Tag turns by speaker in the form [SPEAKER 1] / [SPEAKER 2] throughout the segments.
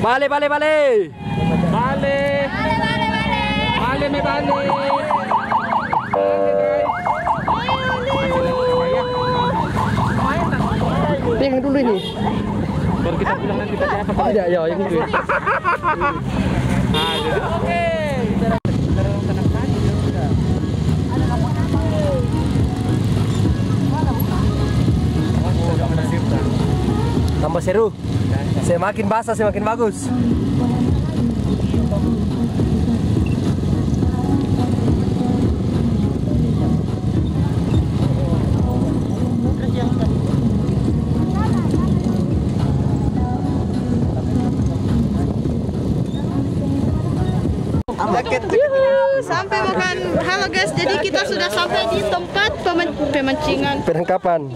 [SPEAKER 1] Bale, bale, bale.
[SPEAKER 2] Bale. Bale, may bale.
[SPEAKER 1] Yang dulu ini.
[SPEAKER 2] Baru kita bilang nanti pakai apa?
[SPEAKER 1] Oh iya, yang itu.
[SPEAKER 2] Oke.
[SPEAKER 1] Tambah seru. Semakin basah semakin bagus.
[SPEAKER 3] Sampai makan. Halo guys, jadi kita sudah sampai di tempat pemancingan.
[SPEAKER 1] Penangkapan.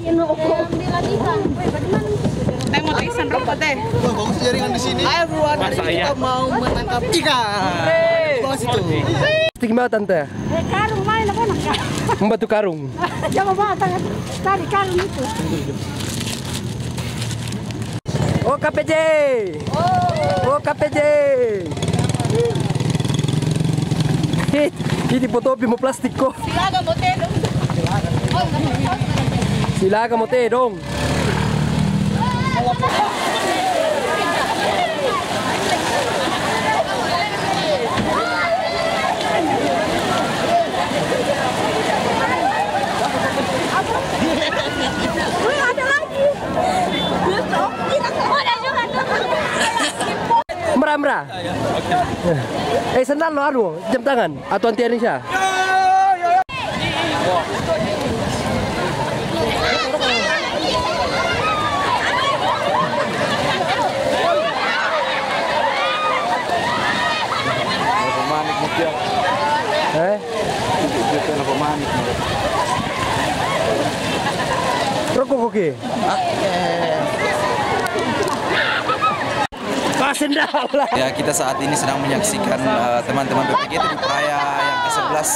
[SPEAKER 3] Mau ikan rokok deh.
[SPEAKER 4] Wah, bagus jaringan di sini. Ayo everyone, hari ini kita mau menangkap ikan. Bagus itu.
[SPEAKER 1] Gimana tante?
[SPEAKER 5] Karung main apa nak?
[SPEAKER 1] Membantu karung.
[SPEAKER 5] Coba bawa tangan tarik karung itu.
[SPEAKER 1] Oh KPJ. Oh KPJ. Ini foto mau plastik kok.
[SPEAKER 3] Silaga mote dong.
[SPEAKER 1] Silaga mote dong. Mera. Sendal lo anu, jam tangan atau anti Indonesia?
[SPEAKER 2] Pemanik mutiara. Itu pemanik.
[SPEAKER 1] Rokok oke.
[SPEAKER 6] Ya, kita saat ini sedang menyaksikan teman-teman BPG itu di peraya yang ke-11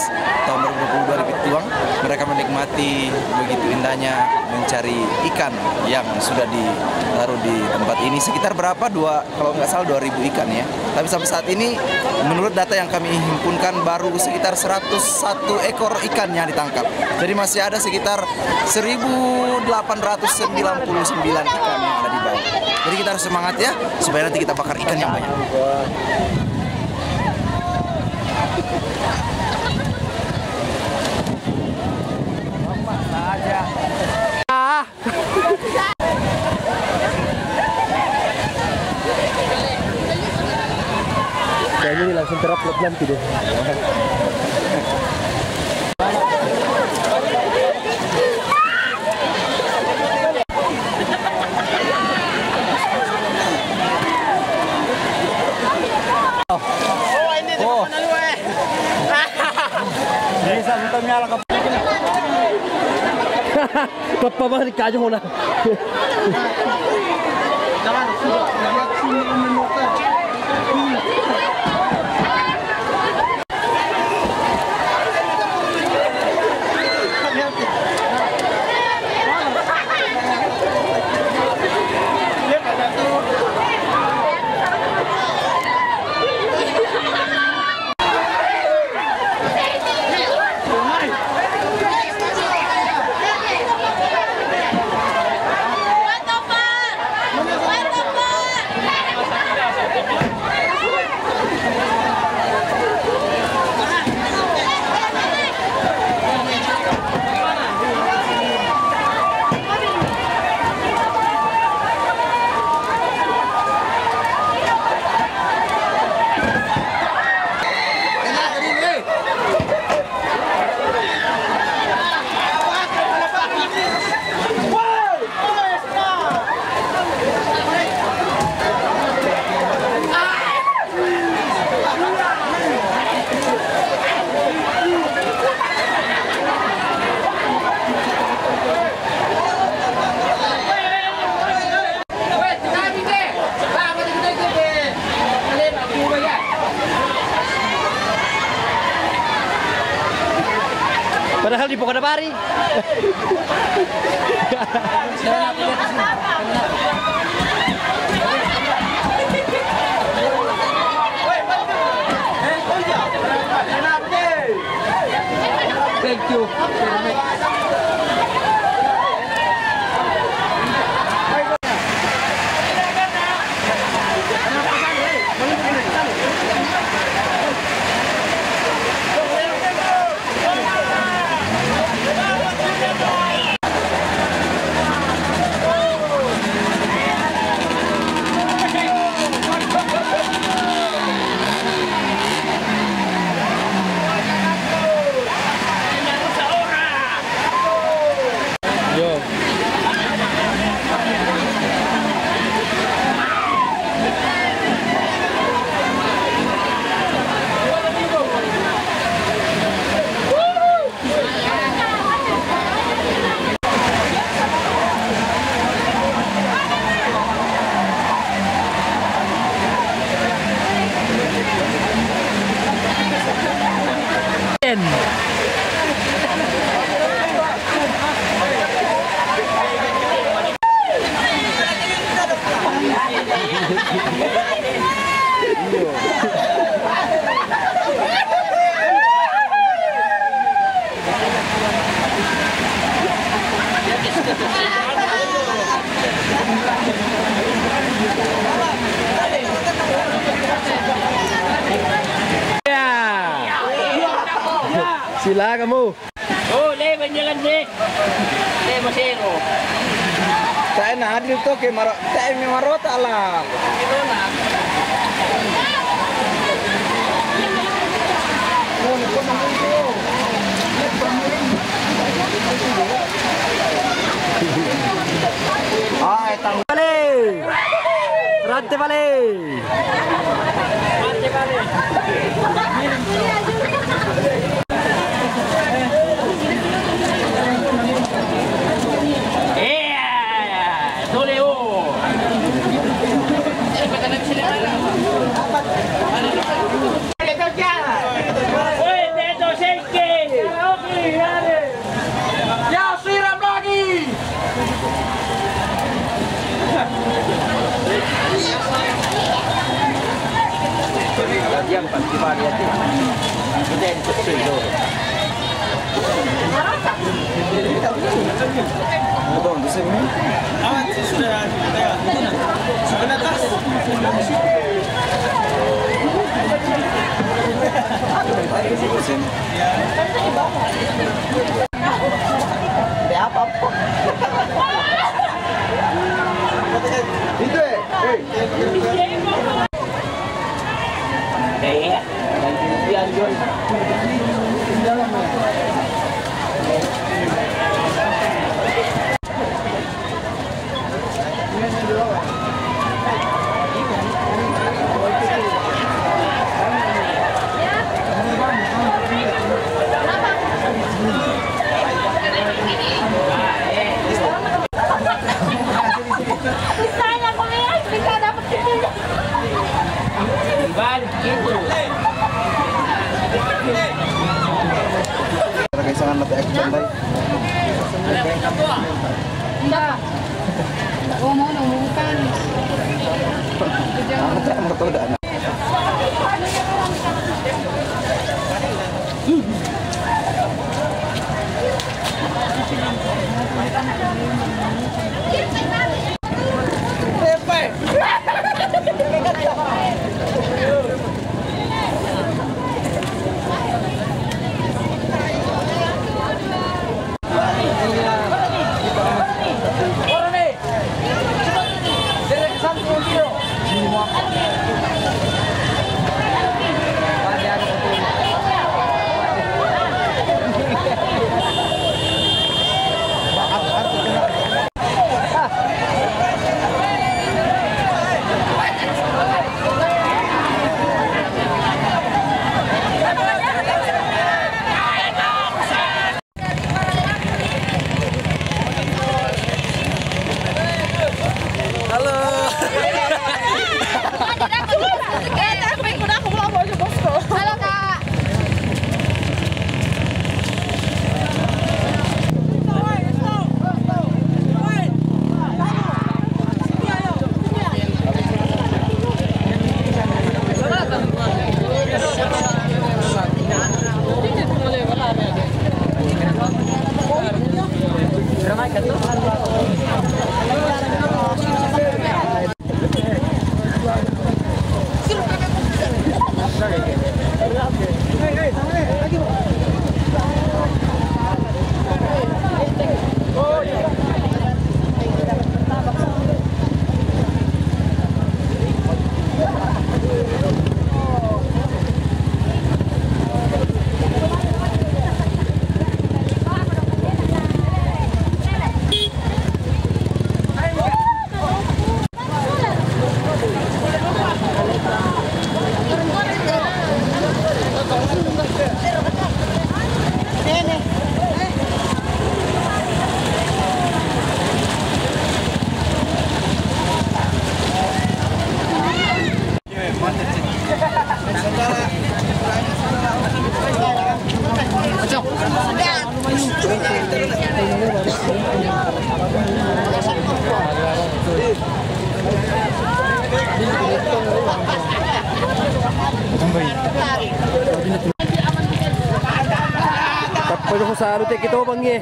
[SPEAKER 6] tahun 2022 di Pituang. Mereka menikmati begitu indahnya mencari ikan yang sudah ditaruh di tempat ini. Sekitar berapa? Kalau nggak salah 2.000 ikan ya. Tapi sampai saat ini menurut data yang kami himpunkan baru sekitar 101 ekor ikan yang ditangkap. Jadi masih ada sekitar 1.899 ikan yang ada di bawah. Jadi kita harus semangat ya, supaya nanti kita bakar ikan yang banyak.
[SPEAKER 1] Kayaknya ini langsung terupload nanti deh. Papa banget kajo na. Padahal di pokok Pari. Raden. Sila kamu.
[SPEAKER 7] Oh, le banyalan le. Le masero.
[SPEAKER 2] Saya na hadir to ke maro, saya mi marota lah.
[SPEAKER 1] Ay, tang bale. Rante bale. Rante bale.
[SPEAKER 2] Yang pasti variasi. Kita yang sesuai itu. Betul di sini.
[SPEAKER 4] Aman sih sudah sudah atas.
[SPEAKER 2] Apa? Itu kaisangan mati action dai.
[SPEAKER 3] Enggak. Oh, mau bukan.
[SPEAKER 2] Ang toda na.
[SPEAKER 1] Pwede ko sa alutik ito bang eh.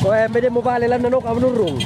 [SPEAKER 1] Wah, pwede mo ba lang nanok ang nurung?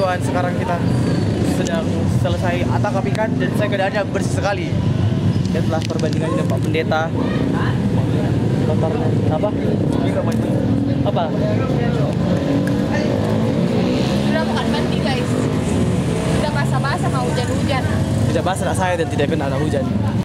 [SPEAKER 4] kawan-kawan, sekarang kita sedang selesai tangkap ikan dan saya keadaannya bersih sekali. Lihatlah perbandingannya dengan Pak Pendeta. Kotornya apa? Apa?
[SPEAKER 3] Sudah bukan mandi guys. Udah basah-basah mau hujan-hujan.
[SPEAKER 4] Tidak basah saya dan tidak kena hujan.